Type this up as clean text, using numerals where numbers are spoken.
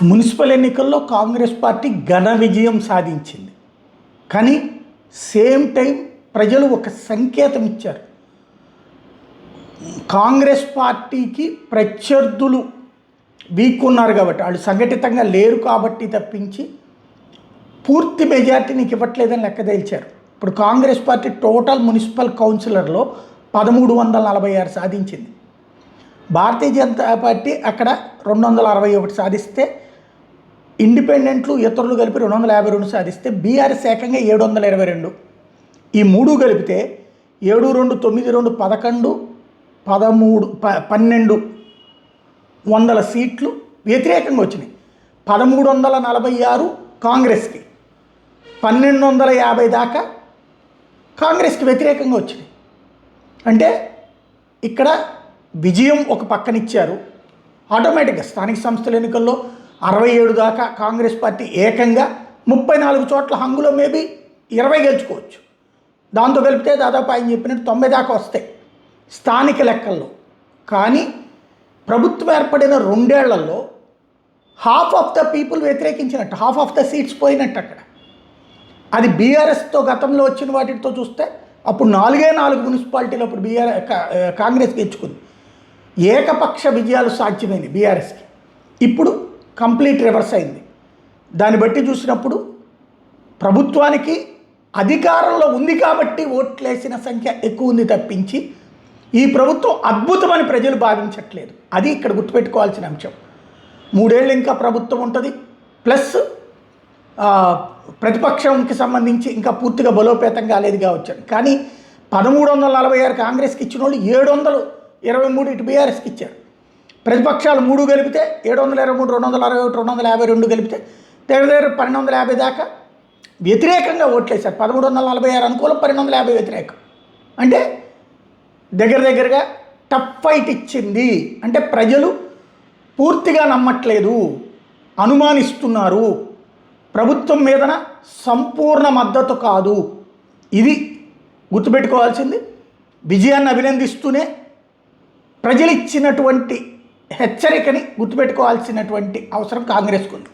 Municipal ఎన్నికల్లో Congress party ఘన విజయం సాధించింది. కానీ సేమ్ టైం ప్రజలు ఒక సంకేతం ఇచ్చారు. కాంగ్రెస్ పార్టీకి ప్రత్యర్థులు వీక్ ఉన్నారు కాబట్టి, వాళ్ళు సంఘటితంగా లేరు కాబట్టి తప్పించి పూర్తి మెజార్టీ నీకు ఇవ్వట్లేదని లెక్క తేల్చారు. ఇప్పుడు కాంగ్రెస్ పార్టీ టోటల్ మున్సిపల్ కౌన్సిలర్లో 1346 సాధించింది. భారతీయ జనతా పార్టీ అక్కడ 261 సాధిస్తే, ఇండిపెండెంట్లు ఇతరులు కలిపి 252 సాధిస్తే, బీఆర్ఎస్ ఏకంగా 722. ఈ మూడు కలిపితే 7, 2, 9, 2, 11, 1200 సీట్లు వ్యతిరేకంగా వచ్చినాయి. 1346 కాంగ్రెస్కి, 1250 దాకా కాంగ్రెస్కి వ్యతిరేకంగా వచ్చినాయి. అంటే ఇక్కడ విజయం ఒక పక్కనిచ్చారు. ఆటోమేటిక్గా స్థానిక సంస్థల ఎన్నికల్లో 67 దాకా కాంగ్రెస్ పార్టీ ఏకంగా 34 చోట్ల హంగులో మేబీ 20 గెలుచుకోవచ్చు. దాంతో కలిపితే దాదాపు ఆయన చెప్పినట్టు 90 దాకా వస్తాయి స్థానిక లెక్కల్లో. కానీ ప్రభుత్వం ఏర్పడిన 2 ఏళ్లలో హాఫ్ ఆఫ్ ద పీపుల్ వ్యతిరేకించినట్టు, హాఫ్ ఆఫ్ ద సీట్స్ పోయినట్టు అక్కడ. అది బీఆర్ఎస్తో గతంలో వచ్చిన వాటితో చూస్తే అప్పుడు 4 మున్సిపాలిటీలు అప్పుడు కాంగ్రెస్ గెలుచుకుంది. ఏకపక్ష విజయాలు సాధ్యమైంది బీఆర్ఎస్కి. ఇప్పుడు కంప్లీట్ రివర్స్ అయింది. దాన్ని బట్టి చూసినప్పుడు ప్రభుత్వానికి అధికారంలో ఉంది కాబట్టి ఓట్లేసిన సంఖ్య ఎక్కువ ఉంది తప్పించి ఈ ప్రభుత్వం అద్భుతమని ప్రజలు భావించట్లేదు. అది ఇక్కడ గుర్తుపెట్టుకోవాల్సిన అంశం. 3 ఏళ్ళు ఇంకా ప్రభుత్వం ఉంటుంది, ప్లస్ ప్రతిపక్షంకి సంబంధించి ఇంకా పూర్తిగా బలోపేతం కాలేదు కావచ్చు. కానీ 1346 కాంగ్రెస్కి ఇచ్చిన వాళ్ళు 723 ఇటు బీఆర్ఎస్కి ఇచ్చారు. ప్రతిపక్షాలు 3 కలిపితే 723, 261, 252 కలిపితే దగ్గర 1250 దాకా వ్యతిరేకంగా ఓట్లేశారు. 1346 అనుకూలం, 1250 వ్యతిరేకం. అంటే దగ్గరగా టఫ్ ఫైట్ ఇచ్చింది. అంటే ప్రజలు పూర్తిగా నమ్మట్లేదు, అనుమానిస్తున్నారు. ప్రభుత్వం మీదన సంపూర్ణ మద్దతు కాదు. ఇది గుర్తుపెట్టుకోవాల్సింది. విజయాన్ని అభినందిస్తూనే ప్రజలు ఇచ్చినటువంటి హెచ్చరికని గుర్తుపెట్టుకోవాల్సినటువంటి అవసరం కాంగ్రెస్కు ఉంది.